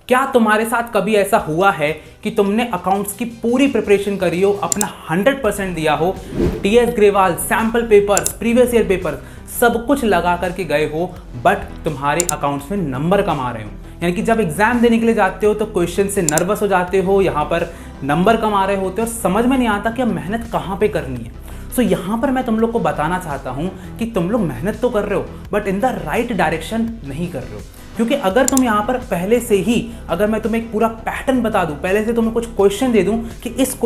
क्या तुम्हारे साथ कभी ऐसा हुआ है कि तुमने अकाउंट्स की पूरी प्रिपरेशन करी हो, अपना 100% दिया हो, TS Grewal, sample papers, previous year paper सब कुछ लगा करके गए हो, बट तुम्हारे अकाउंट्स में नंबर कम आ रहे हो? यानी कि जब एग्जाम देने के लिए जाते हो तो क्वेश्चन से नर्वस हो जाते हो, यहाँ पर नंबर कम आ रहे होते हो और समझ में नहीं आता कि अब मेहनत कहाँ पे करनी है। सो यहाँ पर मैं तुम लोग को बताना चाहता हूँ कि तुम लोग मेहनत तो कर रहे हो but in the right direction नहीं कर रहे हो। क्योंकि अगर तुम यहाँ पर पहले से ही, अगर मैं तुम्हें एक पूरा पैटर्न बता दूं, पहले से तुम्हें कुछ क्वेश्चन दे दूं कि इस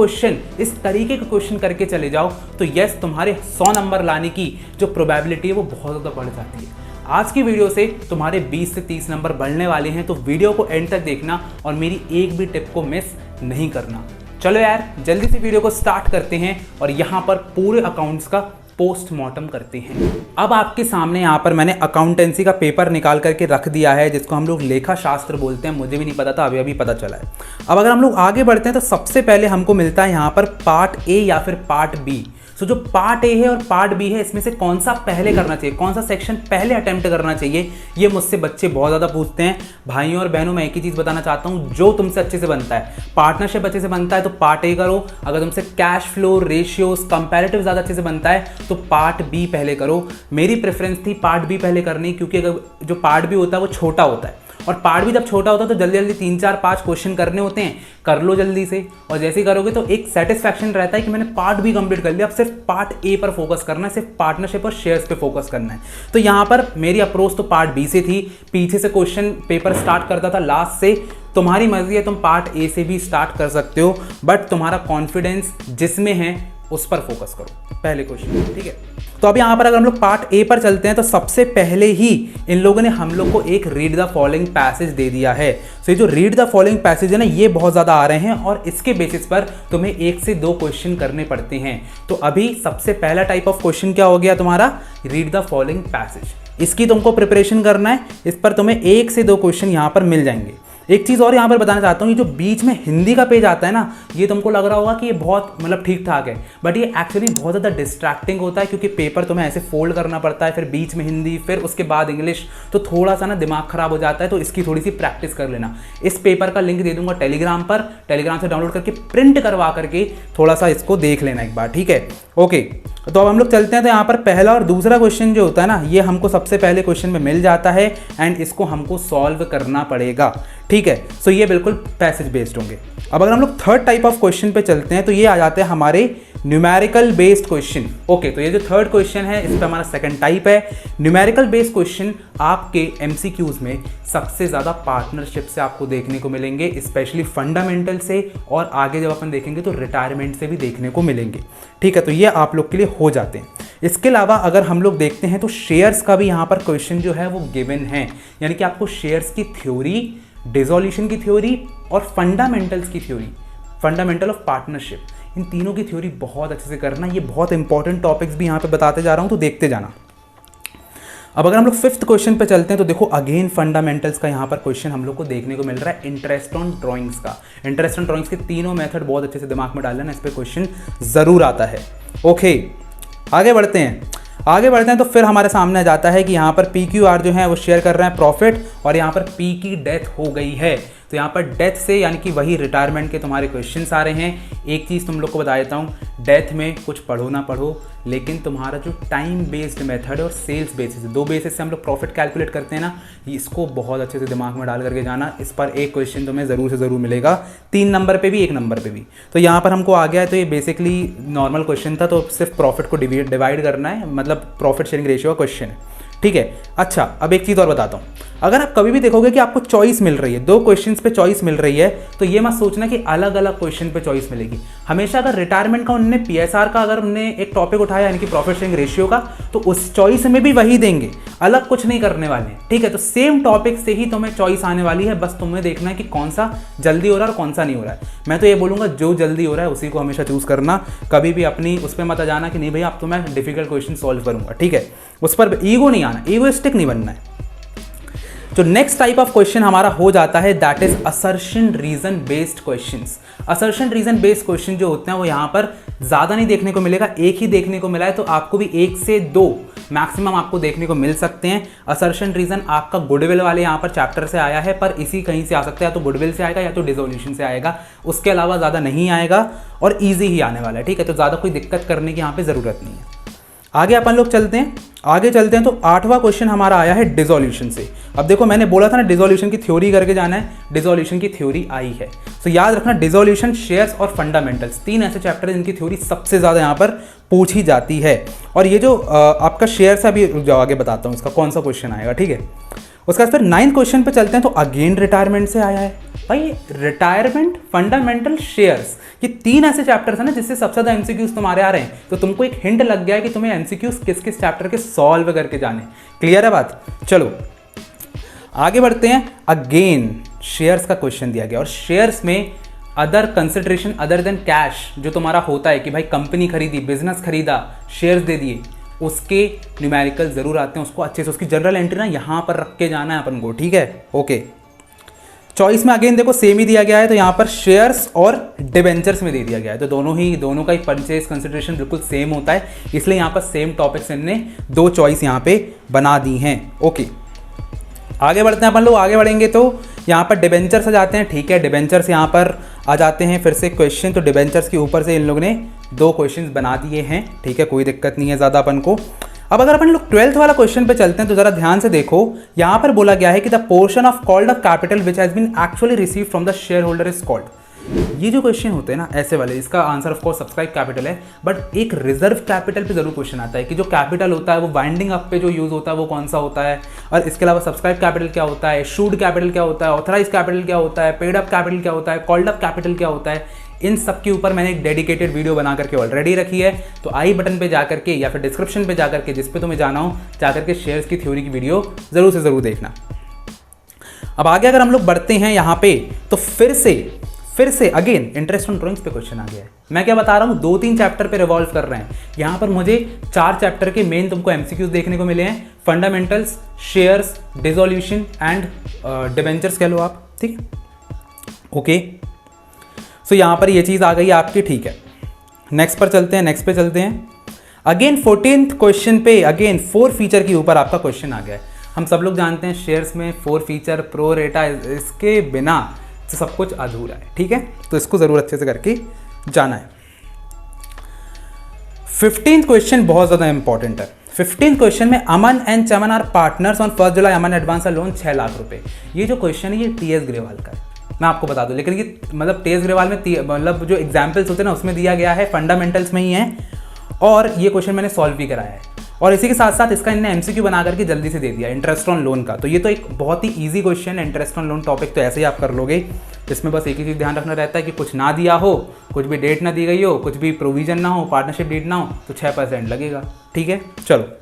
तरीके के क्वेश्चन करके चले जाओ, तो यस, तुम्हारे 100 नंबर लाने की जो प्रोबेबिलिटी है वो बहुत ज़्यादा बढ़ जाती है। आज की वीडियो से तुम्हारे 20 से 30 नंबर बढ़ने वाले हैं, तो वीडियो को एंड तक देखना और मेरी एक भी टिप को मिस नहीं करना। चलो यार, जल्दी से वीडियो को स्टार्ट करते हैं और यहाँ पर पूरे अकाउंट्स का पोस्टमार्टम करते हैं। अब आपके सामने यहाँ पर मैंने अकाउंटेंसी का पेपर निकाल करके रख दिया है, जिसको हम लोग लेखा शास्त्र बोलते हैं। मुझे भी नहीं पता था, अभी पता चला है। अब अगर हम लोग आगे बढ़ते हैं तो सबसे पहले हमको मिलता है यहाँ पर पार्ट ए या फिर पार्ट बी। सो जो पार्ट ए है और पार्ट बी है, इसमें से कौन सा पहले करना चाहिए, कौन सा सेक्शन पहले अटेम्प्ट करना चाहिए, ये मुझसे बच्चे बहुत ज़्यादा पूछते हैं। भाइयों और बहनों, मैं एक ही चीज़ बताना चाहता हूँ, जो तुमसे अच्छे से बनता है, पार्टनरशिप अच्छे से बनता है तो पार्ट ए करो। अगर तुमसे कैश फ्लो, रेशियोज, कंपैरेटिव ज़्यादा अच्छे से बनता है तो पार्ट बी पहले करो। मेरी प्रेफरेंस थी पार्ट बी पहले करनी, क्योंकि अगर जो पार्ट बी होता है वो छोटा होता है, और पार्ट भी जब छोटा होता है तो जल्दी जल्दी 3, 4, 5 क्वेश्चन करने होते हैं, कर लो जल्दी से। और जैसे ही करोगे तो एक सेटिस्फैक्शन रहता है कि मैंने पार्ट बी कंप्लीट कर लिया, अब सिर्फ पार्ट ए पर फोकस करना है, सिर्फ पार्टनरशिप और शेयर्स पे फोकस करना है। तो यहाँ पर मेरी अप्रोच तो पार्ट बी से थी, पीछे से क्वेश्चन पेपर स्टार्ट करता था लास्ट से। तुम्हारी मर्जी है, तुम पार्ट ए से भी स्टार्ट कर सकते हो, बट तुम्हारा कॉन्फिडेंस जिसमें है उस पर फोकस करो, पहले क्वेश्चन, ठीक है। तो अब यहाँ पर अगर हम लोग पार्ट ए पर चलते हैं तो सबसे पहले ही इन लोगों ने हम लोग को एक रीड द फॉलोइंग पैसेज दे दिया है। तो ये जो रीड द फॉलोइंग पैसेज है ना, ये बहुत ज़्यादा आ रहे हैं और इसके बेसिस पर तुम्हें 1 से 2 क्वेश्चन करने पड़ते हैं। तो अभी सबसे पहला टाइप ऑफ क्वेश्चन क्या हो गया तुम्हारा, रीड द फॉलोइंग पैसेज। इसकी तुमको प्रिपरेशन करना है, इस पर तुम्हें 1 से 2 क्वेश्चन यहाँ पर मिल जाएंगे। एक चीज़ और यहाँ पर बताना चाहता हूँ, ये जो बीच में हिंदी का पेज आता है ना, ये तुमको लग रहा होगा कि ये बहुत मतलब ठीक ठाक है, बट ये एक्चुअली बहुत ज़्यादा डिस्ट्रैक्टिंग होता है, क्योंकि पेपर तुम्हें ऐसे फोल्ड करना पड़ता है, फिर बीच में हिंदी, फिर उसके बाद इंग्लिश, तो थोड़ा सा ना दिमाग खराब हो जाता है। तो इसकी थोड़ी सी प्रैक्टिस कर लेना। इस पेपर का लिंक दे दूंगा टेलीग्राम पर, टेलीग्राम से डाउनलोड करके प्रिंट करवा करके थोड़ा सा इसको देख लेना एक बार, ठीक है। ओके, तो अब हम लोग चलते हैं। तो यहाँ पर पहला और दूसरा क्वेश्चन जो होता है ना, ये हमको सबसे पहले क्वेश्चन में मिल जाता है एंड इसको हमको सॉल्व करना पड़ेगा, ठीक है। सो ये बिल्कुल पैसेज बेस्ड होंगे। अब अगर हम लोग थर्ड टाइप ऑफ क्वेश्चन पे चलते हैं तो ये आ जाते हैं हमारे न्यूमेरिकल बेस्ड क्वेश्चन। ओके, तो ये जो थर्ड क्वेश्चन है इस पर हमारा सेकंड टाइप है न्यूमेरिकल बेस्ड क्वेश्चन। आपके एमसीक्यूज में सबसे ज़्यादा पार्टनरशिप से आपको देखने को मिलेंगे, स्पेशली फंडामेंटल से, और आगे जब अपन देखेंगे तो रिटायरमेंट से भी देखने को मिलेंगे, ठीक है। तो ये आप लोग के लिए हो जाते हैं। इसके अलावा अगर हम लोग देखते हैं तो शेयर्स का भी यहाँ पर क्वेश्चन जो है वो गिवन है, यानी कि आपको शेयर्स की थ्योरी, डिसोल्यूशन की थ्योरी और फंडामेंटल्स की थ्योरी, फंडामेंटल ऑफ पार्टनरशिप, इन तीनों की थ्योरी बहुत अच्छे से करना। ये बहुत इंपॉर्टेंट टॉपिक्स भी यहाँ पे बताते जा रहा हूँ, तो देखते जाना। अब अगर हम लोग फिफ्थ क्वेश्चन पे चलते हैं तो देखो, अगेन फंडामेंटल्स का यहाँ पर क्वेश्चन हम लोग को देखने को मिल रहा है, इंटरेस्ट ऑन ड्राइंग्स का। इंटरेस्ट ऑन ड्राइंग्स के तीनों मेथड बहुत अच्छे से दिमाग में डाल लेना, इस पर क्वेश्चन ज़रूर आता है। ओके, आगे बढ़ते हैं तो फिर हमारे सामने आ जाता है कि यहाँ पर PQR जो है वो शेयर कर रहे हैं प्रॉफिट, और यहाँ पर P की डेथ हो गई है। तो यहाँ पर डेथ से यानी कि वही रिटायरमेंट के तुम्हारे क्वेश्चंस आ रहे हैं। एक चीज़ तुम लोग को बता देता हूँ, डेथ में कुछ पढ़ो ना पढ़ो, लेकिन तुम्हारा जो टाइम बेस्ड मेथड और सेल्स बेसिस, 2 बेसिस से हम लोग प्रॉफिट कैलकुलेट करते हैं ना, इसको बहुत अच्छे से दिमाग में डाल करके जाना। इस पर एक क्वेश्चन तुम्हें ज़रूर से ज़रूर मिलेगा, 3 नंबर पे भी, 1 नंबर पे भी। तो यहाँ पर हमको आ गया है, तो ये बेसिकली नॉर्मल क्वेश्चन था, तो सिर्फ प्रॉफिट को डिवाइड करना है, मतलब प्रॉफिट शेयरिंग रेशियो का क्वेश्चन है, ठीक है। अच्छा, अब एक चीज़ और बताता हूँ, अगर आप कभी भी देखोगे कि आपको चॉइस मिल रही है, 2 क्वेश्चंस पे चॉइस मिल रही है, तो ये मत सोचना कि अलग अलग क्वेश्चन पे चॉइस मिलेगी। हमेशा अगर रिटायरमेंट का उन्होंने PSR का अगर उन्होंने एक टॉपिक उठाया, यानी कि प्रॉफिट शेयरिंग रेशियो का, तो उस चॉइस में भी वही देंगे, अलग कुछ नहीं करने वाले, ठीक है। तो सेम टॉपिक से ही तुम्हें चॉइस आने वाली है, बस तुम्हें देखना है कि कौन सा जल्दी हो रहा है और कौन सा नहीं हो रहा है। मैं तो ये बोलूँगा, जो जल्दी हो रहा है उसी को हमेशा चूज़ करना, कभी भी अपनी उस पर मत आ जाना कि नहीं भैया अब तो मैं डिफिकल्ट क्वेश्चन सॉल्व करूँगा, ठीक है। उस पर ईगो नहीं आना, ईगोइस्टिक नहीं बनना है। जो नेक्स्ट टाइप ऑफ क्वेश्चन हमारा हो जाता है, that is assertion reason based questions. Assertion reason based question जो होते हैं वो यहाँ पर ज़्यादा नहीं देखने को मिलेगा, एक ही देखने को मिला है, तो आपको भी 1 से 2 मैक्सिमम आपको देखने को मिल सकते हैं। असर्शन रीजन आपका गुडविल वाले यहाँ पर चैप्टर से आया है, पर इसी कहीं से आ सकता है, या तो गुडविल से आएगा या तो डिसोल्यूशन से आएगा, उसके अलावा ज़्यादा नहीं आएगा और ईजी ही आने वाला है, ठीक है। तो ज़्यादा कोई दिक्कत करने की यहाँ पे ज़रूरत नहीं है। आगे अपन लोग चलते हैं, तो 8वां क्वेश्चन हमारा आया है डिसोल्यूशन से। अब देखो मैंने बोला था ना डिसोल्यूशन की थ्योरी करके जाना है, डिसोल्यूशन की थ्योरी आई है। तो याद रखना डिसोल्यूशन, शेयर्स और फंडामेंटल्स, 3 ऐसे चैप्टर हैं जिनकी थ्योरी सबसे ज़्यादा यहाँ पर पूछी जाती है। और ये जो आपका शेयर्स है, अभी रुक जाओ आगे बताता हूँ इसका कौन सा क्वेश्चन आएगा, ठीक है। उसके बाद फिर 9th क्वेश्चन पे चलते हैं, तो अगेन रिटायरमेंट से आया है भाई। रिटायरमेंट, फंडामेंटल, शेयर्स, ये 3 ऐसे चैप्टर्स हैं ना जिससे सबसे ज़्यादा एमसीक्यूज तुम्हारे आ रहे हैं। तो तुमको एक हिंट लग गया है कि तुम्हें एमसीक्यूज किस किस चैप्टर के सॉल्व करके जाने। क्लियर है बात? चलो आगे बढ़ते हैं। अगेन शेयर्स का क्वेश्चन दिया गया और शेयर्स में other consideration other than cash जो तुम्हारा होता है कि भाई कंपनी खरीदी, बिजनेस खरीदा, शेयर्स दे दिए, उसके न्यूमेरिकल जरूर आते हैं। उसको अच्छे से उसकी जनरल एंट्री ना यहाँ पर रख के जाना है अपन को, ठीक है। ओके, चॉइस में अगेन देखो सेम ही दिया गया है, तो यहाँ पर शेयर्स और डिबेंचर्स में दे दिया गया है। तो दोनों का ही परचेज कंसिडरेशन बिल्कुल सेम होता है, इसलिए यहाँ पर सेम टॉपिक्स इनने 2 चॉइस यहाँ पे बना दी हैं। ओके, आगे बढ़ते हैं अपन लोग। आगे बढ़ेंगे तो यहाँ पर डिबेंचर्स आ जाते हैं, ठीक है। डिबेंचर्स यहाँ पर आ जाते हैं फिर से क्वेश्चन, तो डिबेंचर्स के ऊपर से इन लोगों ने 2 क्वेश्चन बना दिए हैं, ठीक है। कोई दिक्कत नहीं है ज़्यादा अपन को। अब अगर अपन लोग 12th वाला क्वेश्चन पे चलते हैं तो जरा ध्यान से देखो, यहाँ पर बोला गया है कि the portion of called of capital which has been actually receive from the shareholder is called. ये जो क्वेश्चन होते हैं ना ऐसे वाले, इसका answer of course subscribe capital है, बट एक रिजर्व कैपिटल पे जरूर क्वेश्चन आता है कि जो कैपिटल होता है वो वाइंडिंग अप पे जो यूज होता है वो कौन सा होता है, और इसके अलावा सब्सक्राइब कैपिटल क्या होता है, शूड कैपिटल क्या होता है, ऑथराइज कैपिटल क्या होता है, पेड अप कैपिटल क्या होता है, कॉल्ड अप कैपिटल क्या होता है। इन सब के ऊपर मैंने एक डेडिकेटेड वीडियो बना करके ऑलरेडी रखी है, तो आई बटन पे जाकर के या फिर डिस्क्रिप्शन पे जाकर के, जिस पे तुम्हें जाना हो जाकर के शेयर्स की थ्योरी की वीडियो जरूर से जरूर देखना। अब आगे अगर हम लोग बढ़ते हैं यहाँ पे, तो फिर से अगेन इंटरेस्ट ऑन ड्राइंग्स पे क्वेश्चन आ गया है। मैं क्या बता रहा हूँ, 2-3 चैप्टर पे रिवॉल्व कर रहे हैं। यहाँ पर मुझे 4 चैप्टर के मेन तुमको एमसीक्यूज देखने को मिले हैं, fundamentals, shares, dissolution and debentures कह लो आप, ठीक है। ओके, सो यहाँ पर ये चीज़ आ गई आपकी, ठीक है। नेक्स्ट पे चलते हैं। अगेन 14th क्वेश्चन पे अगेन 4 फीचर के ऊपर आपका क्वेश्चन आ गया है। हम सब लोग जानते हैं शेयर्स में 4 फीचर प्रो रेटा, इसके बिना तो सब कुछ अधूरा है, ठीक है। तो इसको जरूर अच्छे से करके जाना है। 15th क्वेश्चन बहुत ज़्यादा इंपॉर्टेंट है। 15th क्वेश्चन में Aman and Chaman are partners on 1 July. Aman advance a loan 6 lakh रुपए। ये जो क्वेश्चन है ये टीएस ग्रेवाल का है, मैं आपको बता दूं, लेकिन ये मतलब टीएस ग्रेवाल में मतलब जो एग्जाम्पल्स होते हैं ना उसमें दिया गया है, फंडामेंटल्स में ही है, और ये क्वेश्चन मैंने सॉल्व भी कराया है। और इसी के साथ साथ इसका इन्हें एमसीक्यू बना करके जल्दी से दे दिया, इंटरेस्ट ऑन लोन का। तो ये तो एक बहुत ही ईजी क्वेश्चन है, इंटरेस्ट ऑन लोन टॉपिक तो ऐसे ही आप कर लोगे। इसमें बस एक ही चीज़ ध्यान रखना रहता है कि कुछ ना दिया हो, कुछ भी डेट ना दी गई हो, कुछ भी प्रोविजन ना हो, पार्टनरशिप डेट ना हो, तो 6% लगेगा, ठीक है। चलो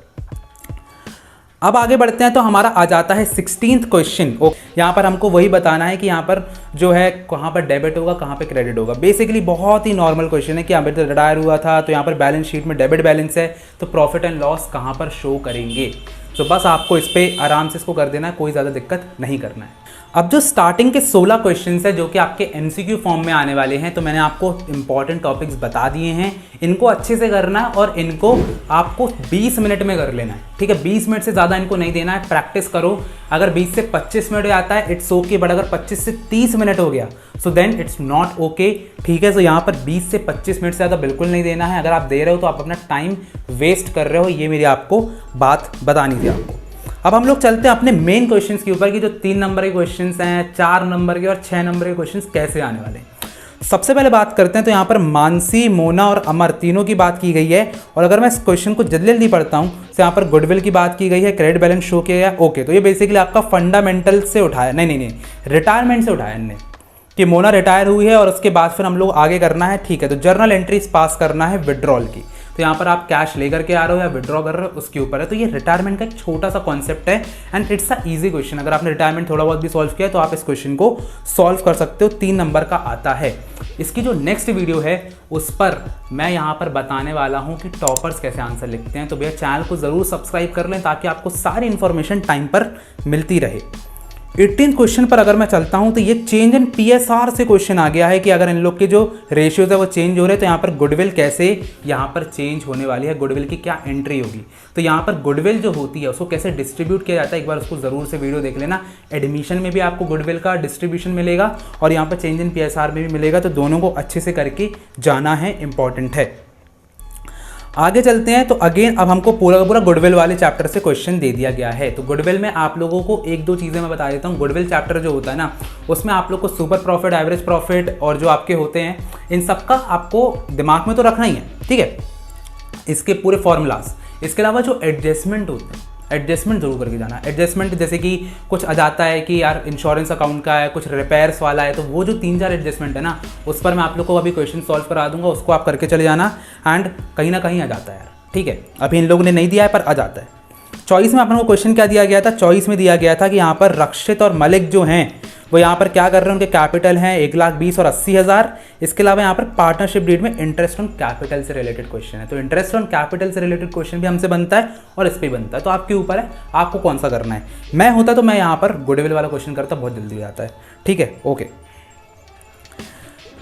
अब आगे बढ़ते हैं, तो हमारा आ जाता है 16th क्वेश्चन। यहाँ पर हमको वही बताना है कि यहाँ पर जो है कहाँ पर डेबिट होगा, कहाँ पे क्रेडिट होगा। बेसिकली बहुत ही नॉर्मल क्वेश्चन है कि यहाँ पर रिटायर हुआ था तो यहाँ पर बैलेंस शीट में डेबिट बैलेंस है, तो प्रॉफिट एंड लॉस कहाँ पर शो करेंगे। तो बस आपको इस पर आराम से इसको कर देना है, कोई ज़्यादा दिक्कत नहीं करना है। अब जो स्टार्टिंग के 16 क्वेश्चंस है जो कि आपके एमसीक्यू फॉर्म में आने वाले हैं, तो मैंने आपको इंपॉर्टेंट टॉपिक्स बता दिए हैं। इनको अच्छे से करना है और इनको आपको 20 मिनट में कर लेना है, ठीक है। 20 मिनट से ज़्यादा इनको नहीं देना है, प्रैक्टिस करो। अगर 20 से 25 मिनट आता है इट्स ओके, बट अगर 25 से 30 मिनट हो गया so then it's not okay, ठीक है। तो यहाँ पर 20 से 25 मिनट से ज़्यादा बिल्कुल नहीं देना है। अगर आप दे रहे हो तो आप अपना टाइम वेस्ट कर रहे हो, ये मेरी आपको बात बतानी थी आपको। अब हम लोग चलते हैं अपने मेन क्वेश्चंस के ऊपर कि जो 3 नंबर के क्वेश्चंस हैं, 4 नंबर के और 6 नंबर के क्वेश्चंस कैसे आने वाले हैं। सबसे पहले बात करते हैं, तो यहाँ पर मानसी, मोना और अमर तीनों की बात की गई है। और अगर मैं इस क्वेश्चन को जल्दी जल्दी पढ़ता हूँ तो यहाँ पर गुडविल की बात की गई है, क्रेडिट बैलेंस शो किया गया, ओके। तो ये बेसिकली आपका फंडामेंटल से उठाया, नहीं रिटायरमेंट से उठाया इनने कि मोना रिटायर हुई है और उसके बाद फिर हम लोग आगे करना है, ठीक है। तो जर्नल एंट्रीज पास करना है विड्रॉल की, तो यहाँ पर आप कैश लेकर के आ रहे हो या विड्रॉ कर रहे हो उसके ऊपर है। तो ये रिटायरमेंट का एक छोटा सा कॉन्सेप्ट है and it's a easy question. अगर आपने रिटायरमेंट थोड़ा बहुत भी सॉल्व किया तो आप इस क्वेश्चन को सॉल्व कर सकते हो, 3 नंबर का आता है। इसकी जो नेक्स्ट वीडियो है उस पर मैं यहाँ पर बताने वाला हूँ कि टॉपर्स कैसे आंसर लिखते हैं। तो भैया चैनल को ज़रूर सब्सक्राइब कर लें ताकि आपको सारी इन्फॉर्मेशन टाइम पर मिलती रहे। 18 क्वेश्चन पर अगर मैं चलता हूं तो ये चेंज इन पीएसआर से क्वेश्चन आ गया है कि अगर इन लोग के जो रेशियोज है वो चेंज हो रहे हैं तो यहाँ पर गुडविल कैसे यहाँ पर चेंज होने वाली है, गुडविल की क्या एंट्री होगी। तो यहाँ पर गुडविल जो होती है उसको कैसे डिस्ट्रीब्यूट किया जाता है, एक बार उसको ज़रूर से वीडियो देख लेना। एडमिशन में भी आपको गुडविल का डिस्ट्रीब्यूशन मिलेगा और यहाँ पर चेंज इन पीएसआर में भी मिलेगा, तो दोनों को अच्छे से करके जाना है, इंपॉर्टेंट है। आगे चलते हैं तो अगेन अब हमको पूरा का पूरा गुडविल वाले चैप्टर से क्वेश्चन दे दिया गया है। तो गुडविल में आप लोगों को एक दो चीज़ें मैं बता देता हूँ। गुडविल चैप्टर जो होता है ना उसमें आप लोग को सुपर प्रॉफिट, एवरेज प्रॉफिट और जो आपके होते हैं इन सब का आपको दिमाग में तो रखना ही है, ठीक है, इसके पूरे फॉर्मूलाज। इसके अलावा जो एडजस्टमेंट होते हैं, एडजस्टमेंट जरूर करके जाना। एडजस्टमेंट जैसे कि कुछ आ जाता है कि यार इंश्योरेंस अकाउंट का है, कुछ रिपेयर्स वाला है, तो वो जो 3-4 एडजस्टमेंट है ना उस पर मैं आप लोग को अभी क्वेश्चन सॉल्व करा दूंगा, उसको आप करके चले जाना। एंड कहीं ना कहीं आ जाता है यार, ठीक है, अभी इन लोगों ने नहीं दिया है पर आ जाता है। चॉइस में अपन को क्वेश्चन क्या दिया गया था, चॉइस में दिया गया था कि यहाँ पर रक्षित और मलिक जो हैं वो यहाँ पर क्या कर रहे हैं, उनके कैपिटल हैं 1,20,000 और 80,000। इसके अलावा यहाँ पर पार्टनरशिप डीड में इंटरेस्ट ऑन कैपिटल से रिलेटेड क्वेश्चन है, तो इंटरेस्ट ऑन कैपिटल से रिलेटेड क्वेश्चन भी हमसे बनता है और इस पर बनता है, तो आपके ऊपर है आपको कौन सा करना है। मैं होता तो मैं यहाँ पर गुडविल वाला क्वेश्चन करता, बहुत जल्दी हो जाता है, ठीक है, ओके।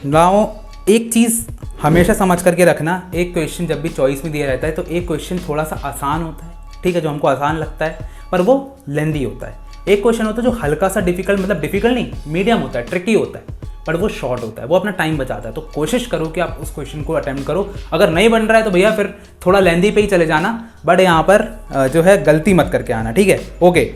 नाउ एक चीज़ हमेशा समझ करके रखना, एक क्वेश्चन जब भी चॉइस में दिया रहता है तो एक क्वेश्चन थोड़ा सा आसान होता है, ठीक है, जो हमको आसान लगता है पर वो लेंदी होता है। एक क्वेश्चन होता है जो हल्का सा डिफिकल्ट, मतलब डिफिकल्ट नहीं, मीडियम होता है, ट्रिकी होता है, पर वो शॉर्ट होता है, वो अपना टाइम बचाता है। तो कोशिश करो कि आप उस क्वेश्चन को अटेम्प्ट करो। अगर नहीं बन रहा है तो भैया फिर थोड़ा लेंदी पे ही चले जाना, बट यहाँ पर जो है गलती मत करके आना, ठीक है, ओके।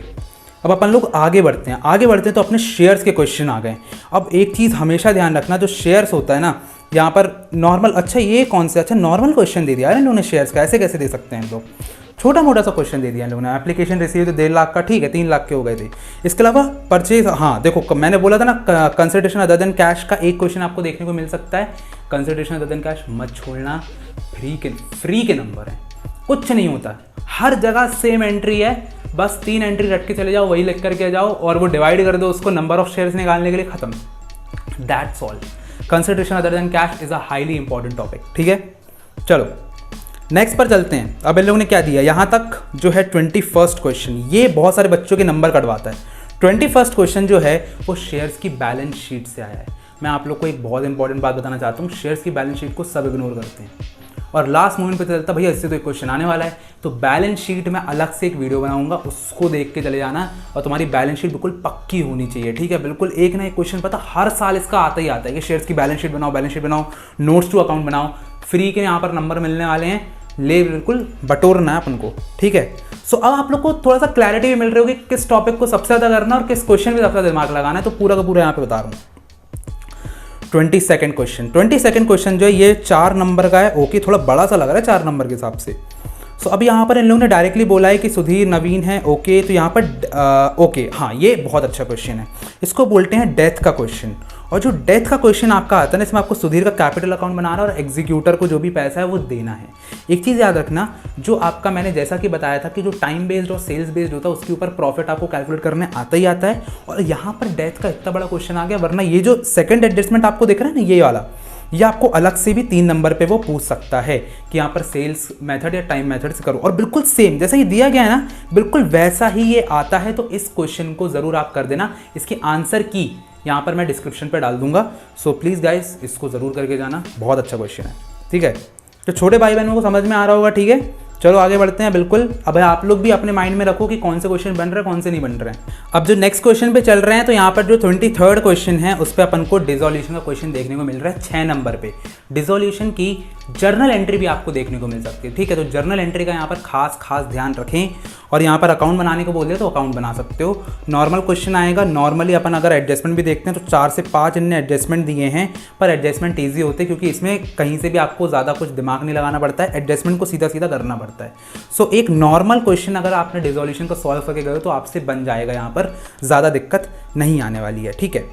अब अपन लोग आगे बढ़ते हैं तो अपने शेयर्स के क्वेश्चन आ गए। अब एक चीज़ हमेशा ध्यान रखना, जो शेयर्स होता है ना यहाँ पर नॉर्मल, अच्छा ये कौन से, अच्छा नॉर्मल क्वेश्चन दे दिया यार इन्होंने शेयर्स का, ऐसे कैसे दे सकते हैं लोग, छोटा मोटा सा क्वेश्चन दे दिया इन लोगों ने। एप्लीकेशन रिसीव तो 1.5 लाख का, ठीक है, 3 लाख के हो गए थे। इसके अलावा परचेज, हाँ देखो मैंने बोला था ना कंसिडरेशन अदर देन कैश का एक क्वेश्चन आपको देखने को मिल सकता है। कंसिडरेशन अदर देन कैश मत छोड़ना, फ्री के नंबर है, कुछ नहीं होता, हर जगह सेम एंट्री है, बस 3 एंट्री रट के चले जाओ, वही लिख करके जाओ और वो डिवाइड कर दो उसको नंबर ऑफ शेयर्स निकालने के लिए, खत्म, that's all. Consideration other than cash is a highly important topic, ठीक है। चलो नेक्स्ट पर चलते हैं। अब इन लोगों ने क्या दिया, यहाँ तक जो है 21st क्वेश्चन, ये बहुत सारे बच्चों के नंबर कटवाता है। 21st क्वेश्चन जो है वो शेयर्स की बैलेंस शीट से आया है। मैं आप लोग को एक बहुत इंपॉर्टेंट बात बताना चाहता हूँ, शेयर्स की बैलेंस शीट को सब इग्नोर करते हैं और लास्ट मोमेंट पे चलता भैया इससे तो एक क्वेश्चन आने वाला है, तो बैलेंस शीट में अलग से एक वीडियो बनाऊंगा, उसको देख के चले जाना और तुम्हारी बैलेंस शीट बिल्कुल पक्की होनी चाहिए, ठीक है, बिल्कुल एक ना एक क्वेश्चन पता हर साल इसका आता ही आता है कि शेयर्स की बैलेंस शीट बनाओ, नोट्स टू अकाउंट बनाओ, फ्री के यहाँ पर नंबर मिलने वाले हैं, ले बिल्कुल बटोरना है अपन को, ठीक है। सो अब आप लोग को थोड़ा सा क्लैरिटी भी मिल रही होगी किस टॉपिक को सबसे ज़्यादा करना और किस क्वेश्चन में सबसे ज़्यादा दिमाग लगाना है, तो पूरा का पूरा यहाँ पे बता रहा हूँ। 22nd क्वेश्चन जो है ये 4 नंबर का है, ओके, थोड़ा बड़ा सा लग रहा है 4 नंबर के हिसाब से। सो अब यहाँ पर इन लोगों ने डायरेक्टली बोला है कि सुधीर नवीन है, ओके, तो यहाँ पर ओके, हाँ ये बहुत अच्छा क्वेश्चन है, इसको बोलते हैं डेथ का क्वेश्चन। और जो डेथ का क्वेश्चन आपका आता है ना, इसमें आपको सुधीर का कैपिटल अकाउंट बनाना है और एग्जीक्यूटर को जो भी पैसा है वो देना है। एक चीज़ याद रखना, जो आपका मैंने जैसा कि बताया था कि जो टाइम बेस्ड और सेल्स बेस्ड होता है उसके ऊपर प्रॉफिट आपको कैलकुलेट करने आता ही आता है, और यहाँ पर डेथ का इतना बड़ा क्वेश्चन आ गया, वरना ये जो सेकंड एडजस्टमेंट आपको दिख रहा है ना ये वाला, ये आपको अलग से भी 3 नंबर पे वो पूछ सकता है कि यहाँ पर सेल्स मेथड या टाइम मेथड से करो, और बिल्कुल सेम जैसा ये दिया गया है ना बिल्कुल वैसा ही ये आता है। तो इस क्वेश्चन को ज़रूर आप कर देना, इसकी आंसर की यहाँ पर मैं डिस्क्रिप्शन पे डाल दूंगा, सो प्लीज़ गाइस इसको ज़रूर करके जाना, बहुत अच्छा क्वेश्चन है, ठीक है। तो छोटे भाई बहनों को समझ में आ रहा होगा, ठीक है। चलो आगे बढ़ते हैं, बिल्कुल। अब आप लोग भी अपने माइंड में रखो कि कौन से क्वेश्चन बन रहे हैं कौन से नहीं बन रहे हैं। अब जो नेक्स्ट क्वेश्चन पे चल रहे हैं, तो यहाँ पर जो 23rd क्वेश्चन है उस पर अपन को डिसोल्यूशन का क्वेश्चन देखने को मिल रहा है 6 नंबर पे। डिसोल्यूशन की जर्नल एंट्री भी आपको देखने को मिल सकती है, ठीक है। तो जर्नल एंट्री का यहाँ पर खास ध्यान रखें, और यहाँ पर अकाउंट बनाने को बोल रहे तो अकाउंट बना सकते हो। नॉर्मल क्वेश्चन आएगा, नॉर्मली अपन अगर एडजस्टमेंट भी देखते हैं तो 4 से 5 इनने एडजस्टमेंट दिए हैं, पर एडजस्टमेंट ईजी होते हैं क्योंकि इसमें कहीं से भी आपको ज़्यादा कुछ दिमाग नहीं लगाना पड़ता है, एडजस्टमेंट को सीधा सीधा करना पड़ता है। सो एक नॉर्मल क्वेश्चन अगर आपने डिसोल्यूशन को सॉल्व करके गए तो आपसे बन जाएगा, यहाँ पर ज़्यादा दिक्कत नहीं आने वाली है, ठीक है।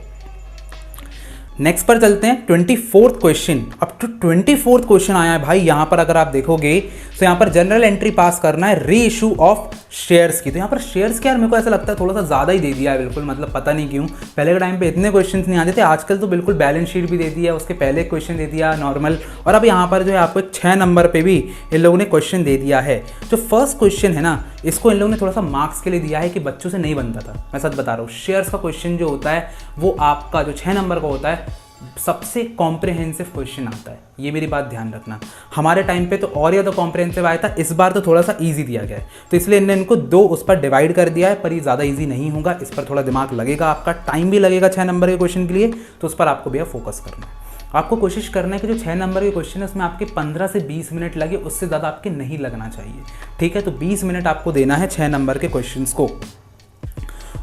नेक्स्ट पर चलते हैं 24th क्वेश्चन। अब तो 24th क्वेश्चन आया है भाई, यहाँ पर अगर आप देखोगे सो यहाँ पर जनरल एंट्री पास करना है री इशू ऑफ शेयर्स की। तो यहाँ पर शेयर्स के यार मेरे को ऐसा लगता है थोड़ा सा ज़्यादा ही दे दिया है बिल्कुल, मतलब पता नहीं क्यों। पहले के टाइम पे इतने क्वेश्चंस नहीं आते थे, आजकल तो बिल्कुल बैलेंस शीट भी दे दिया, उसके पहले क्वेश्चन दे दिया नॉर्मल, और अब यहाँ पर जो है आपको 6 नंबर पे भी इन लोगों ने क्वेश्चन दे दिया है। जो फर्स्ट क्वेश्चन है ना, इसको इन लोगों ने थोड़ा सा मार्क्स के लिए दिया है कि बच्चों से नहीं बनता था, मैं सच बता रहा हूँ। शेयर्स का क्वेश्चन जो होता है वो आपका जो 6 नंबर का होता है सबसे कॉम्प्रिहेंसिव क्वेश्चन आता है, ये मेरी बात ध्यान रखना। हमारे टाइम पे तो और ज़्यादा कॉम्प्रिहेंसिव आया था, इस बार तो थोड़ा सा इजी दिया गया है, तो इसलिए इन्होंने इनको 2 उस पर डिवाइड कर दिया है, पर ये ज़्यादा इजी नहीं होगा, इस पर थोड़ा दिमाग लगेगा, आपका टाइम भी लगेगा 6 नंबर के क्वेश्चन के लिए, तो उस पर आपको भैया फोकस करना है। आपको कोशिश करना है कि जो 6 नंबर के क्वेश्चन है उसमें आपके 15 से 20 मिनट लगे, उससे ज़्यादा आपके नहीं लगना चाहिए, ठीक है। तो 20 मिनट आपको देना है 6 नंबर के क्वेश्चन को,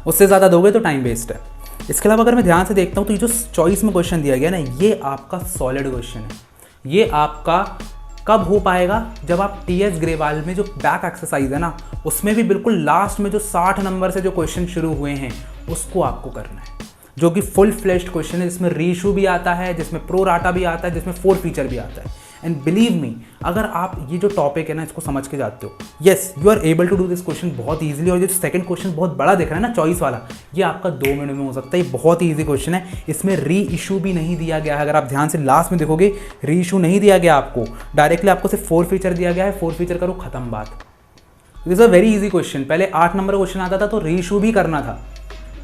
उससे ज़्यादा दोगे तो टाइम वेस्ट है। इसके अलावा अगर मैं ध्यान से देखता हूँ तो ये जो चॉइस में क्वेश्चन दिया गया ना, ये आपका सॉलिड क्वेश्चन है। ये आपका कब हो पाएगा, जब आप टीएस ग्रेवाल में जो बैक एक्सरसाइज है ना, उसमें भी बिल्कुल लास्ट में जो 60 नंबर से जो क्वेश्चन शुरू हुए हैं उसको आपको करना है, जो कि फुल फ्लेश्ड क्वेश्चन है, जिसमें रीशू भी आता है, जिसमें प्रो राटा भी आता है, जिसमें 4 फीचर भी आता है। एंड बिलीव मी, अगर आप ये जो टॉपिक है ना इसको समझ के जाते हो, yes you are able to do this question बहुत ईजिली। और जो सेकंड क्वेश्चन बहुत बड़ा दिख रहा है ना चॉइस वाला, ये आपका 2 मिनट में हो सकता है, ये बहुत ही ईजी क्वेश्चन है, इसमें री इशू भी नहीं दिया गया है। अगर आप ध्यान से लास्ट में देखोगे, री इशू नहीं दिया गया आपको, डायरेक्टली आपको सिर्फ 4 फीचर दिया गया है, 4 फीचर करो खत्म बात। This a very easy question. पहले 8 नंबर क्वेश्चन आता था तो री इशू भी करना था,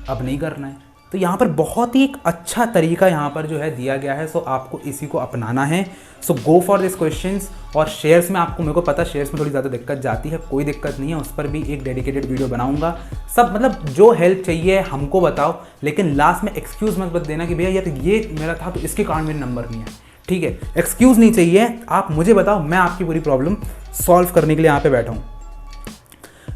अब नहीं करना है। तो यहाँ पर बहुत ही एक अच्छा तरीका यहाँ पर जो है दिया गया है, सो आपको इसी को अपनाना है। सो गो फॉर दिस क्वेश्चंस। और शेयर्स में आपको, मेरे को पता शेयर्स में थोड़ी ज़्यादा दिक्कत जाती है, कोई दिक्कत नहीं है, उस पर भी एक डेडिकेटेड वीडियो बनाऊंगा। सब मतलब जो हेल्प चाहिए हमको बताओ, लेकिन लास्ट में एक्सक्यूज़ मत देना कि भैया यार ये मेरा था तो इसके कारण मेरे नंबर नहीं है, ठीक है। एक्सक्यूज़ नहीं चाहिए, आप मुझे बताओ, मैं आपकी पूरी प्रॉब्लम सॉल्व करने के लिए यहाँ पर बैठा हूँ।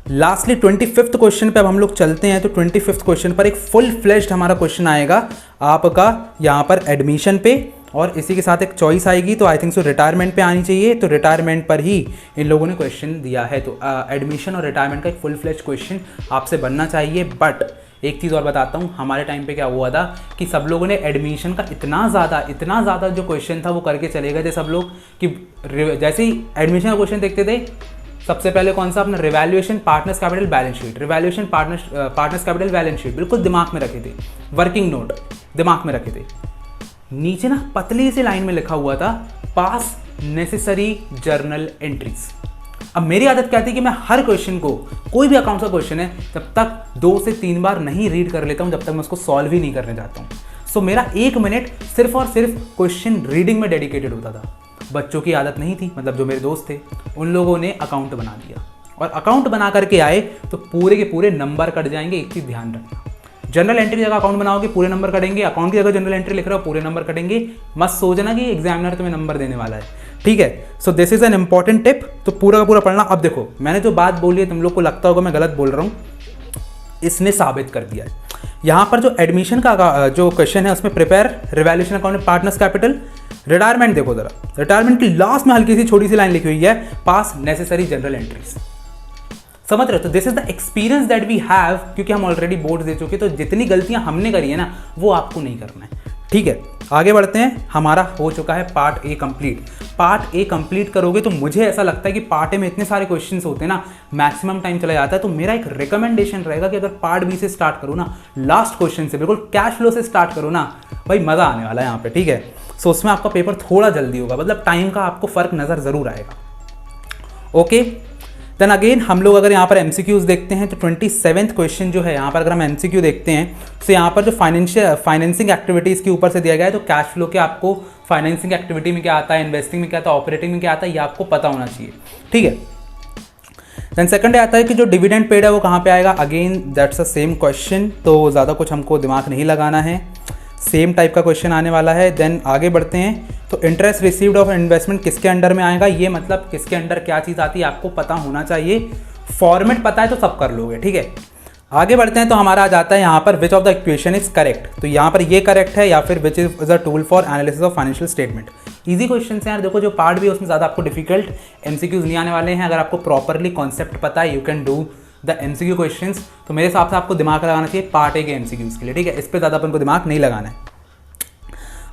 लास्टली 25th क्वेश्चन पे अब हम लोग चलते हैं। तो 25th क्वेश्चन पर एक फुल फ्लेश्ड हमारा क्वेश्चन आएगा आपका यहाँ पर एडमिशन पे, और इसी के साथ एक चॉइस आएगी, तो आई थिंक सो रिटायरमेंट पे आनी चाहिए। तो रिटायरमेंट पर ही इन लोगों ने क्वेश्चन दिया है, तो एडमिशन और रिटायरमेंट का एक फुल फ्लेश्ड क्वेश्चन आपसे बनना चाहिए। बट एक चीज़ और बताता हूँ, हमारे टाइम पे क्या हुआ था कि सब लोगों ने एडमिशन का इतना ज़्यादा जो क्वेश्चन था वो करके चले गए थे सब लोग, कि जैसे ही एडमिशन का क्वेश्चन देखते थे, सबसे पहले कौन सा अपना revaluation partners capital balance sheet, revaluation partners capital balance sheet बिल्कुल दिमाग में रखे थे, वर्किंग नोट दिमाग में रखे थे। नीचे ना पतली सी लाइन में लिखा हुआ था पास नेसेसरी जर्नल एंट्रीज। अब मेरी आदत क्या थी कि मैं हर क्वेश्चन को, कोई भी अकाउंट का क्वेश्चन है, जब तक 2 से 3 बार नहीं रीड कर लेता हूँ, जब तक मैं उसको सॉल्व ही नहीं करने जाता हूँ। सो मेरा 1 मिनट सिर्फ और सिर्फ क्वेश्चन रीडिंग में डेडिकेटेड होता था। बच्चों की आदत नहीं थी, मतलब जो मेरे दोस्त थे, उन लोगों ने अकाउंट बना दिया, और अकाउंट बना करके आए तो पूरे के पूरे नंबर कट जाएंगे। एक चीज़ ध्यान रखना, जनरल एंट्री की जगह अकाउंट बनाओगे पूरे नंबर कटेंगे, अकाउंट की जगह जनरल एंट्री लिख रहे हो पूरे नंबर कटेंगे। मत सोचना कि एग्जामिनर तुम्हें नंबर देने वाला है, ठीक है। So this is an important tip, तो पूरा का पूरा पढ़ना। अब देखो, मैंने जो बात बोली है तुम लोग को लगता होगा मैं गलत बोल रहा हूँ, इसने साबित कर दिया है। यहाँ पर जो एडमिशन का जो क्वेश्चन है उसमें प्रिपेयर रिवैल्यूएशन अकाउंट में पार्टनर्स कैपिटल, रिटायरमेंट देखो जरा, रिटायरमेंट की लास्ट में हल्की सी छोटी सी लाइन लिखी हुई है पास नेसेसरी जनरल एंट्रीज। समझ रहे हो? तो this is the experience that we have, क्योंकि हम ऑलरेडी बोर्ड दे चुके, तो जितनी गलतियां हमने करी है ना वो आपको नहीं करना है, ठीक है। आगे बढ़ते हैं, हमारा हो चुका है part A complete. Part A complete करोगे तो मुझे ऐसा लगता है कि पार्ट ए में इतने सारे क्वेश्चंस होते हैं ना, मैक्सिमम टाइम चला जाता है। तो मेरा एक रिकमेंडेशन रहेगा कि अगर पार्ट बी से स्टार्ट करो ना, लास्ट क्वेश्चन से, बिल्कुल कैश फ्लो से स्टार्ट करो ना, भाई मज़ा आने वाला है यहाँ पे, ठीक है। सो उसमें आपका पेपर थोड़ा जल्दी होगा, मतलब टाइम का आपको फर्क नज़र ज़रूर आएगा। ओके, देन अगेन हम लोग अगर यहाँ पर एमसीक्यूज़ देखते हैं तो 27th क्वेश्चन जो है, यहाँ पर अगर हम एमसीक्यू देखते हैं तो यहाँ पर जो फाइनेंसिंग एक्टिविटीज़ के ऊपर से दिया गया है, तो कैश फ्लो के आपको फाइनेंसिंग एक्टिविटी में क्या आता है, इन्वेस्टिंग में क्या आता है, ऑपरेटिंग में क्या आता है, ये आपको पता होना चाहिए, ठीक है। देन सेकंड आता है कि जो डिविडेंड पेड है वो कहाँ पे आएगा, again that's a same question, तो ज़्यादा कुछ हमको दिमाग नहीं लगाना है, सेम टाइप का क्वेश्चन आने वाला है। देन आगे बढ़ते हैं, तो इंटरेस्ट रिसीव्ड ऑफ इन्वेस्टमेंट किसके अंडर में आएगा, ये मतलब किसके अंडर क्या चीज़ आती है आपको पता होना चाहिए। फॉर्मेट पता है तो सब कर लोगे, ठीक है। आगे बढ़ते हैं, तो हमारा आ जाता है यहाँ पर which of the equation is correct, तो यहाँ पर ये करेक्ट है, या फिर which is a tool for analysis of financial statement. Easy question है यार, देखो जो पार्ट भी है उसमें ज़्यादा आपको डिफिकल्ट एमसीक्यूज नहीं आने वाले हैं। अगर आपको प्रॉपरली कॉन्सेप्ट पता है, you can do the MCQ questions. तो मेरे हिसाब से आपको दिमाग लगाना चाहिए पार्ट ए के एमसीक्यूज के लिए, ठीक है। इस पर ज़्यादा अपन को दिमाग नहीं लगाना है।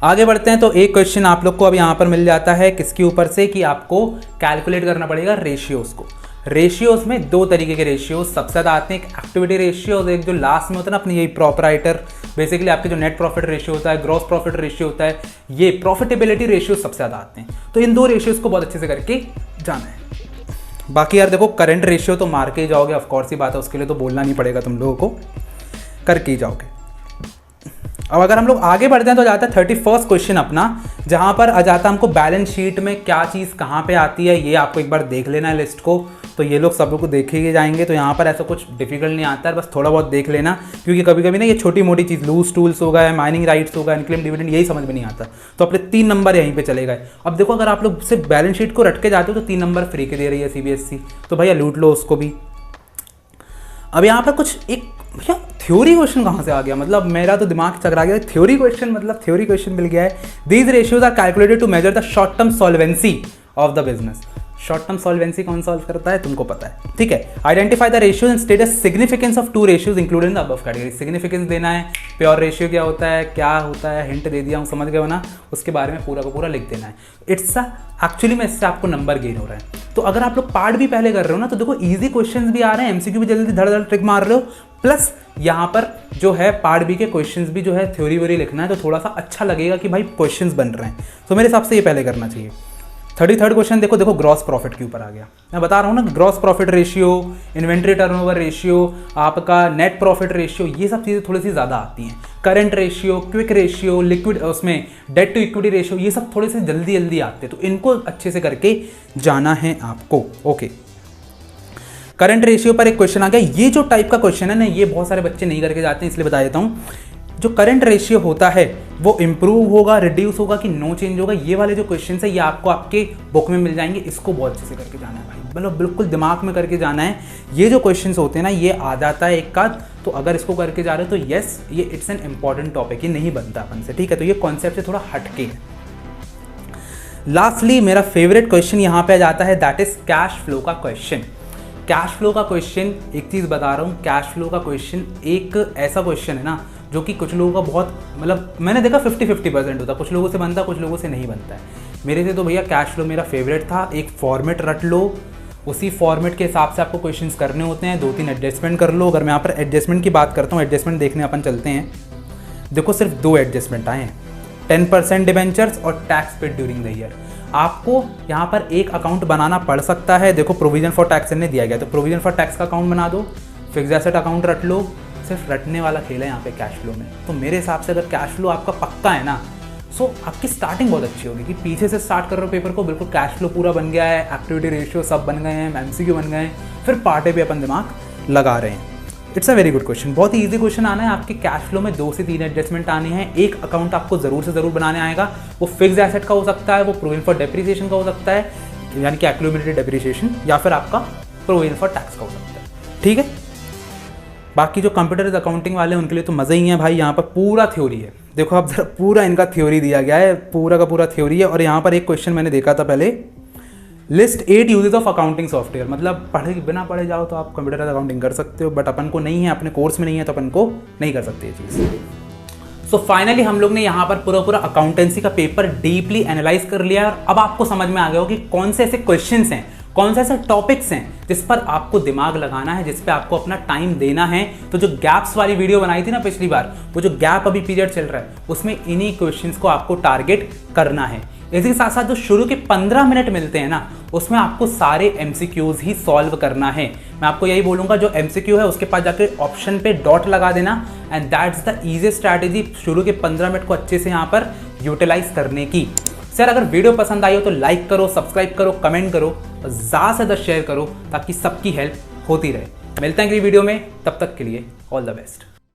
आगे बढ़ते हैं। तो एक क्वेश्चन आप लोग को अब यहाँ पर मिल जाता है किसके ऊपर से कि आपको कैलकुलेट करना पड़ेगा रेशियोज को। रेशियोज में दो तरीके के रेशियोज सबसे ज़्यादा आते हैं, एक एक्टिविटी रेशियो और एक जो लास्ट में होता है ना अपनी यही प्रॉपराइटर, बेसिकली आपके जो नेट प्रॉफिट रेशियो होता है, ग्रॉस प्रॉफिट रेशियो होता है, ये प्रॉफिटेबिलिटी रेशियो सबसे ज़्यादा आते हैं। तो इन दो रेशियोज को बहुत अच्छे से करके जाना है। बाकी यार देखो करंट रेशियो तो मार के ही जाओगे, ऑफकोर्स ही बात है, उसके लिए तो बोलना नहीं पड़ेगा, तुम लोगों को करके ही जाओगे। अब अगर हम लोग आगे बढ़ते हैं तो जाता है 31st क्वेश्चन अपना, जहां पर आ जाता है हमको बैलेंस शीट में क्या चीज़ कहां पे आती है, ये आपको एक बार देख लेना है लिस्ट को। तो ये लोग सब लोग को देखे जाएंगे, तो यहाँ पर ऐसा कुछ डिफिकल्ट नहीं आता है, बस थोड़ा बहुत देख लेना, क्योंकि कभी कभी ना ये छोटी मोटी चीज़ लूज टूल्स होगा, माइनिंग राइट्स होगा, इनक्लेम डिविडेंड, यही समझ में नहीं आता, तो अपने 3 नंबर यहीं पे चले गए। अब देखो अगर आप लोग सिर्फ बैलेंस शीट को रट के जाते हो तो 3 नंबर फ्री के दे रही है CBSE, तो भैया लूट लो उसको भी। अब यहाँ पर कुछ एक भैया थ्योरी क्वेश्चन कहाँ से आ गया, मतलब मेरा तो दिमाग चकरा गया। थ्योरी क्वेश्चन मतलब थ्योरी क्वेश्चन मिल गया है। These ratios are calculated to measure the short term solvency of the business. Short term solvency कौन सॉल्व करता है तुमको पता है, ठीक है। Identify the ratios and state the significance of 2 ratios included in the above category. Significance देना है, प्योर रेशियो क्या होता है, हिंट दे दिया हूँ, समझ गए हो ना, उसके बारे में पूरा का पूरा लिख देना है। इट्स एक्चुअली में इससे आपको नंबर गेन हो रहा है। तो अगर आप लोग पार्ट भी पहले कर रहे हो ना, तो देखो ईजी क्वेश्चंस भी आ रहे हैं, MCQ भी जल्दी धड़ धड़ ट्रिक मार रहे हो, प्लस यहाँ पर जो है पार्ट बी के क्वेश्चंस भी जो है थ्योरी व्योरी लिखना है, तो थोड़ा सा अच्छा लगेगा कि भाई क्वेश्चंस बन रहे हैं। तो मेरे हिसाब से ये पहले करना चाहिए। 33rd क्वेश्चन देखो ग्रॉस प्रॉफिट के ऊपर आ गया। मैं बता रहा हूँ ना, gross profit ratio, inventory turnover ratio, आपका नेट प्रॉफिट रेशियो, ये सब चीज़ें थोड़ी सी ज़्यादा आती हैं। Current ratio, quick ratio, liquid उसमें डेट टू इक्विटी रेशियो, ये सब थोड़े से जल्दी जल्दी आते हैं, तो इनको अच्छे से करके जाना है आपको। ओके, करंट रेशियो पर एक क्वेश्चन आ गया। ये जो टाइप का क्वेश्चन है ना, ये बहुत सारे बच्चे नहीं करके जाते हैं, इसलिए बता देता हूँ। जो करंट रेशियो होता है वो इंप्रूव होगा, रिड्यूस होगा कि नो चेंज होगा, ये वाले जो क्वेश्चन है ये आपको आपके बुक में मिल जाएंगे। इसको बहुत अच्छे से करके जाना है भाई, मतलब बिल्कुल दिमाग में करके जाना है। ये जो क्वेश्चंस होते हैं ना, ये आ जाता है एक का, तो अगर इसको करके जा रहे हो तो यस, ये इट्स एन इंपॉर्टेंट टॉपिक, ये नहीं बनता अपन से, ठीक है। तो ये कॉन्सेप्ट से थोड़ा हटके है। लास्टली मेरा फेवरेट क्वेश्चन यहाँ पे आ जाता है, दैट इज कैश फ्लो का क्वेश्चन। कैश फ्लो का क्वेश्चन, एक चीज़ बता रहा हूँ, कैश फ्लो का क्वेश्चन एक ऐसा क्वेश्चन है ना जो कि कुछ लोगों का बहुत, मतलब मैंने देखा 50-50% होता, कुछ लोगों से बनता, कुछ लोगों से नहीं बनता है। मेरे से तो भैया कैश फ्लो मेरा फेवरेट था। एक फॉर्मेट रट लो, उसी फॉर्मेट के हिसाब से आपको क्वेश्चंस करने होते हैं, 2-3 एडजस्टमेंट कर लो। अगर मैं यहाँ पर एडजस्टमेंट की बात करता हूँ, एडजस्टमेंट देखने अपन चलते हैं। देखो सिर्फ 2 एडजस्टमेंट आए हैं, 10% डिबेंचर्स और tax paid during the year. आपको यहाँ पर एक अकाउंट बनाना पड़ सकता है। देखो प्रोविजन फॉर टैक्स ने दिया गया, तो प्रोविजन फॉर टैक्स का अकाउंट बना दो, फिक्स्ड एसेट अकाउंट रट लो। सिर्फ रटने वाला खेल है यहाँ पे कैश फ्लो में। तो मेरे हिसाब से अगर कैश फ्लो आपका पक्का है ना, सो आपकी स्टार्टिंग बहुत अच्छी होगी कि पीछे से स्टार्ट कर रहे हो पेपर को, बिल्कुल कैश फ्लो पूरा बन गया है, एक्टिविटी रेशियो सब बन गए हैं, MCQ बन गए हैं, फिर पार्टे पे अपन दिमाग लगा रहे हैं। It's a very good question, बहुत ही ईजी क्वेश्चन आना है। आपके कैश फ्लो में 2 से 3 एडजस्टमेंट आने हैं। एक अकाउंट आपको जरूर से जरूर बनाने आएगा, वो फिक्स्ड एसेट का हो सकता है, वो प्रोविजन फॉर डेप्रिसिएशन का हो सकता है, यानी कि एक्यूमुलेटेड डेप्रिसिएशन, या फिर आपका प्रोविजन फॉर टैक्स का हो सकता है, ठीक है। बाकी जो कंप्यूटर अकाउंटिंग वाले हैं उनके लिए तो मज़ा ही है भाई, यहाँ पर पूरा थ्योरी है। देखो अब जरा पूरा इनका थ्योरी दिया गया है, पूरा का पूरा थ्योरी है। और यहाँ पर एक क्वेश्चन मैंने देखा था पहले, list 8 uses of accounting software, मतलब पढ़े बिना पढ़े जाओ तो आप कंप्यूटर अकाउंटिंग कर सकते हो, बट अपन को नहीं है, अपने कोर्स में नहीं है, तो अपन को नहीं कर सकते ये चीज़। सो फाइनली हम लोग ने यहाँ पर पूरा अकाउंटेंसी का पेपर डीपली एनालाइज कर लिया। और अब आपको समझ में आ गया हो कि कौन से ऐसे क्वेश्चंस हैं, कौन से ऐसे टॉपिक्स हैं जिस पर आपको दिमाग लगाना है, जिस पे आपको अपना टाइम देना है। तो जो गैप्स वाली वीडियो बनाई थी ना पिछली बार, वो जो गैप अभी पीरियड चल रहा है, उसमें इन्हीं क्वेश्चंस को आपको टारगेट करना है। इसी के साथ साथ जो शुरू के 15 मिनट मिलते हैं ना, उसमें आपको सारे MCQs ही सॉल्व करना है। मैं आपको यही बोलूँगा, जो MCQ है उसके पास जाकर ऑप्शन पे डॉट लगा देना, and that's the easiest strategy शुरू के 15 मिनट को अच्छे से यहाँ पर यूटिलाइज करने की। सर अगर वीडियो पसंद आई हो तो लाइक करो, सब्सक्राइब करो, कमेंट करो और ज़्यादा से ज़्यादा शेयर करो, ताकि सबकी हेल्प होती रहे। मिलते हैं अगली वीडियो में, तब तक के लिए ऑल द बेस्ट।